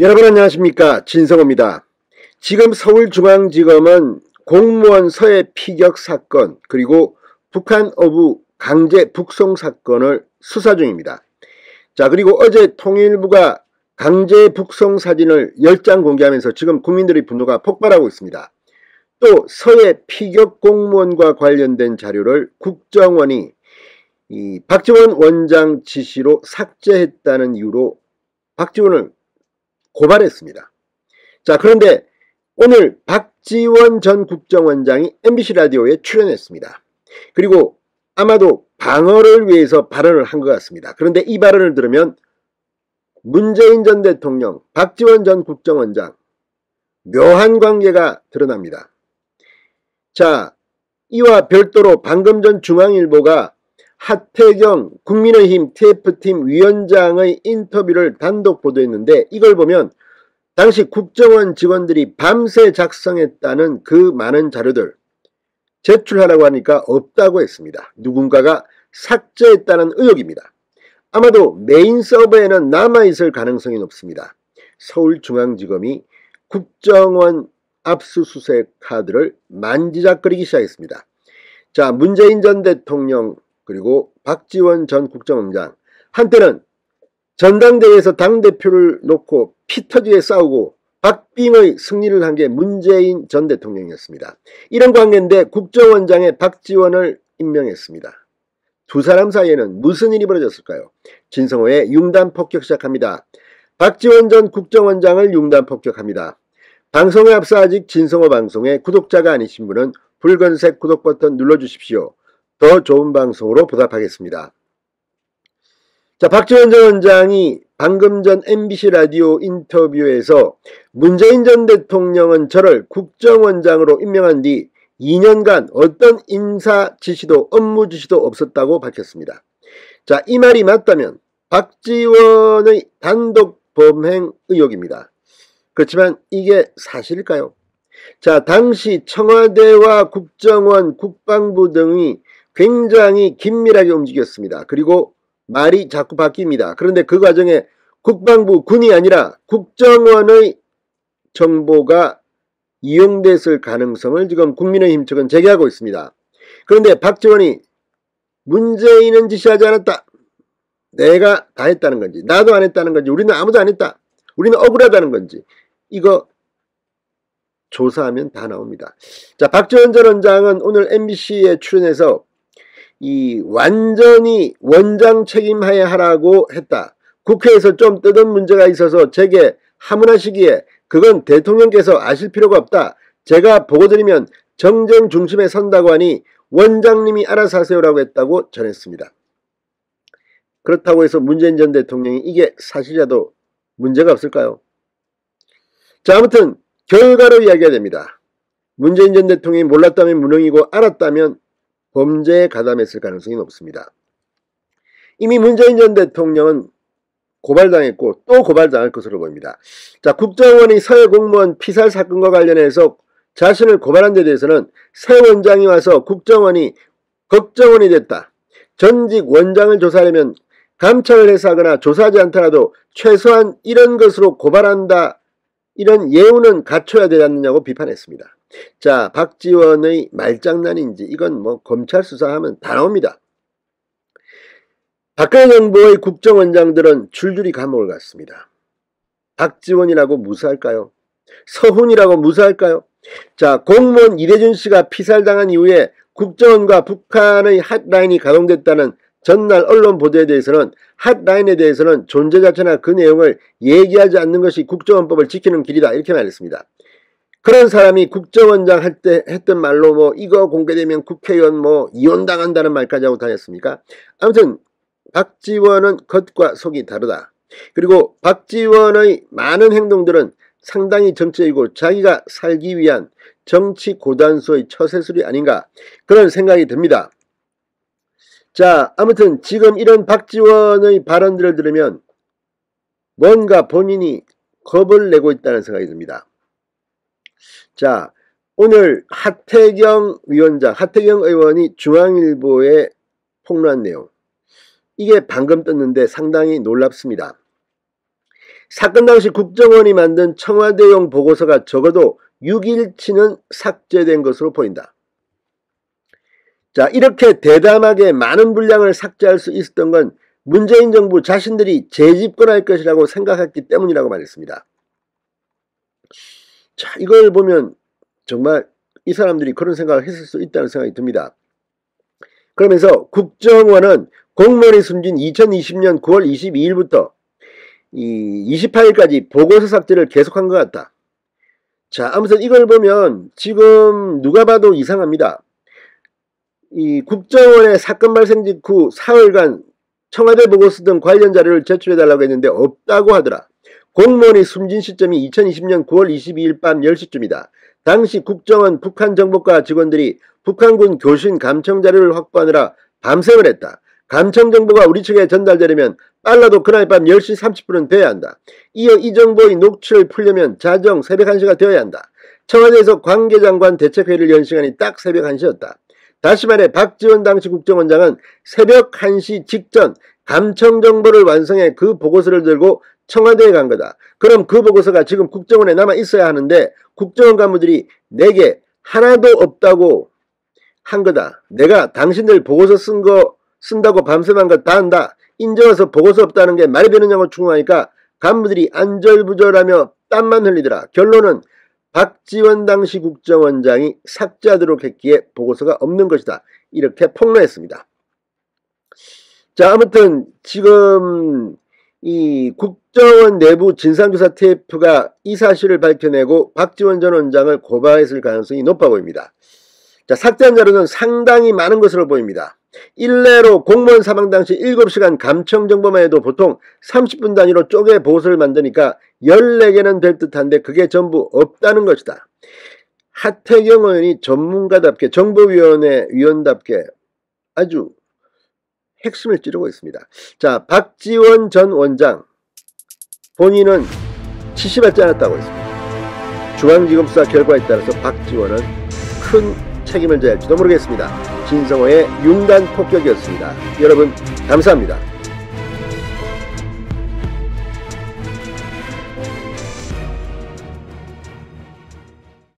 여러분 안녕하십니까, 진성호입니다. 지금 서울중앙지검은 공무원 서해 피격 사건 그리고 북한 어부 강제 북송 사건을 수사 중입니다. 자, 그리고 어제 통일부가 강제 북송 사진을 10장 공개하면서 지금 국민들의 분노가 폭발하고 있습니다. 또 서해 피격 공무원과 관련된 자료를 국정원이 박지원 원장 지시로 삭제했다는 이유로 박지원을 고발했습니다. 자, 그런데 오늘 박지원 전 국정원장이 MBC 라디오에 출연했습니다. 그리고 아마도 방어를 위해서 발언을 한 것 같습니다. 그런데 이 발언을 들으면 문재인 전 대통령, 박지원 전 국정원장 묘한 관계가 드러납니다. 자, 이와 별도로 방금 전 중앙일보가 하태경 국민의힘 TF팀 위원장의 인터뷰를 단독 보도했는데, 이걸 보면 당시 국정원 직원들이 밤새 작성했다는 그 많은 자료들 제출하라고 하니까 없다고 했습니다. 누군가가 삭제했다는 의혹입니다. 아마도 메인 서버에는 남아있을 가능성이 높습니다. 서울중앙지검이 국정원 압수수색 카드를 만지작거리기 시작했습니다. 자, 문재인 전 대통령 그리고 박지원 전 국정원장, 한때는 전당대회에서 당대표를 놓고 피 터지게 싸우고 박빙의 승리를 한 게 문재인 전 대통령이었습니다. 이런 관계인데 국정원장에 박지원을 임명했습니다. 두 사람 사이에는 무슨 일이 벌어졌을까요? 진성호의 융단 폭격 시작합니다. 박지원 전 국정원장을 융단 폭격합니다. 방송에 앞서 아직 진성호 방송에 구독자가 아니신 분은 붉은색 구독 버튼 눌러주십시오. 더 좋은 방송으로 보답하겠습니다. 자, 박지원 전 원장이 방금 전 MBC 라디오 인터뷰에서 문재인 전 대통령은 저를 국정원장으로 임명한 뒤 2년간 어떤 인사 지시도 업무 지시도 없었다고 밝혔습니다. 자, 이 말이 맞다면 박지원의 단독 범행 의혹입니다. 그렇지만 이게 사실일까요? 자, 당시 청와대와 국정원, 국방부 등이 굉장히 긴밀하게 움직였습니다. 그리고 말이 자꾸 바뀝니다. 그런데 그 과정에 국방부, 군이 아니라 국정원의 정보가 이용됐을 가능성을 지금 국민의힘 측은 제기하고 있습니다. 그런데 박지원이 문재인은 지시하지 않았다, 내가 다 했다는 건지, 나도 안 했다는 건지, 우리는 아무도 안 했다, 우리는 억울하다는 건지, 이거 조사하면 다 나옵니다. 자, 박지원 전 원장은 오늘 MBC에 출연해서 완전히 원장 책임하에 하라고 했다. 국회에서 좀 뜯은 문제가 있어서 제게 하문하시기에 그건 대통령께서 아실 필요가 없다. 제가 보고드리면 정쟁 중심에 선다고 하니 원장님이 알아서 하세요라고 했다고 전했습니다. 그렇다고 해서 문재인 전 대통령이 이게 사실이라도 문제가 없을까요? 자, 아무튼 결과로 이야기해야 됩니다. 문재인 전 대통령이 몰랐다면 무능이고 알았다면 범죄에 가담했을 가능성이 높습니다. 이미 문재인 전 대통령은 고발당했고 또 고발당할 것으로 보입니다. 자, 국정원이 서해 공무원 피살 사건과 관련해서 자신을 고발한 데 대해서는 새 원장이 와서 국정원이 걱정원이 됐다, 전직 원장을 조사하려면 감찰을 해서 하거나 조사하지 않더라도 최소한 이런 것으로 고발한다, 이런 예우는 갖춰야 되지 않느냐고 비판했습니다. 자, 박지원의 말장난인지 이건 뭐 검찰 수사하면 다 나옵니다. 박근혜 정부의 국정원장들은 줄줄이 감옥을 갔습니다. 박지원이라고 무사할까요? 서훈이라고 무사할까요? 자, 공무원 이대준 씨가 피살당한 이후에 국정원과 북한의 핫라인이 가동됐다는 전날 언론 보도에 대해서는 핫라인에 대해서는 존재 자체나 그 내용을 얘기하지 않는 것이 국정원법을 지키는 길이다, 이렇게 말했습니다. 그런 사람이 국정원장 할 때 했던 말로 뭐 이거 공개되면 국회의원 뭐 이혼당한다는 말까지 하고 다녔습니까? 아무튼 박지원은 겉과 속이 다르다. 그리고 박지원의 많은 행동들은 상당히 정치이고 자기가 살기 위한 정치 고단수의 처세술이 아닌가, 그런 생각이 듭니다. 자, 아무튼 지금 이런 박지원의 발언들을 들으면 뭔가 본인이 겁을 내고 있다는 생각이 듭니다. 자, 오늘 하태경 의원이 중앙일보에 폭로한 내용, 이게 방금 떴는데 상당히 놀랍습니다. 사건 당시 국정원이 만든 청와대용 보고서가 적어도 6일치는 삭제된 것으로 보인다. 자, 이렇게 대담하게 많은 분량을 삭제할 수 있었던 건 문재인 정부 자신들이 재집권할 것이라고 생각했기 때문이라고 말했습니다. 자, 이걸 보면 정말 이 사람들이 그런 생각을 했을 수 있다는 생각이 듭니다. 그러면서 국정원은 공무원이 숨진 2020년 9월 22일부터 28일까지 보고서 삭제를 계속한 것 같다. 자, 아무튼 이걸 보면 지금 누가 봐도 이상합니다. 이 국정원의 사건 발생 직후 4월간 청와대 보고서 등 관련 자료를 제출해달라고 했는데 없다고 하더라. 공무원이 숨진 시점이 2020년 9월 22일 밤 10시쯤이다. 당시 국정원 북한정보과 직원들이 북한군 교신 감청 자료를 확보하느라 밤샘을 했다. 감청 정보가 우리 측에 전달되려면 빨라도 그날 밤 10시 30분은 되어야 한다. 이어 이 정보의 녹취를 풀려면 자정 새벽 1시가 되어야 한다. 청와대에서 관계장관 대책회의를 연 시간이 딱 새벽 1시였다. 다시 말해 박지원 당시 국정원장은 새벽 1시 직전 감청 정보를 완성해 그 보고서를 들고 청와대에 간 거다. 그럼 그 보고서가 지금 국정원에 남아 있어야 하는데 국정원 간부들이 내게 하나도 없다고 한 거다. 내가 당신들 보고서 쓴다고 밤새만 거 다 한다. 인정해서 보고서 없다는 게 말이 되느냐고 충고하니까 간부들이 안절부절하며 땀만 흘리더라. 결론은 박지원 당시 국정원장이 삭제하도록 했기에 보고서가 없는 것이다. 이렇게 폭로했습니다. 자, 아무튼 지금 이 국정원 내부 진상조사 TF가 이 사실을 밝혀내고 박지원 전 원장을 고발했을 가능성이 높아 보입니다. 자, 삭제한 자료는 상당히 많은 것으로 보입니다. 일례로 공무원 사망 당시 7시간 감청 정보만 해도 보통 30분 단위로 쪼개 보고서를 만드니까 14개는 될 듯한데 그게 전부 없다는 것이다. 하태경 의원이 전문가답게 정보위원회 위원답게 아주 핵심을 찌르고 있습니다. 자, 박지원 전 원장 본인은 지시받지 않았다고 했습니다. 중앙지검 수사 결과에 따라서 박지원은 큰 책임을 져야 할지도 모르겠습니다. 진성호의 융단 폭격이었습니다. 여러분 감사합니다.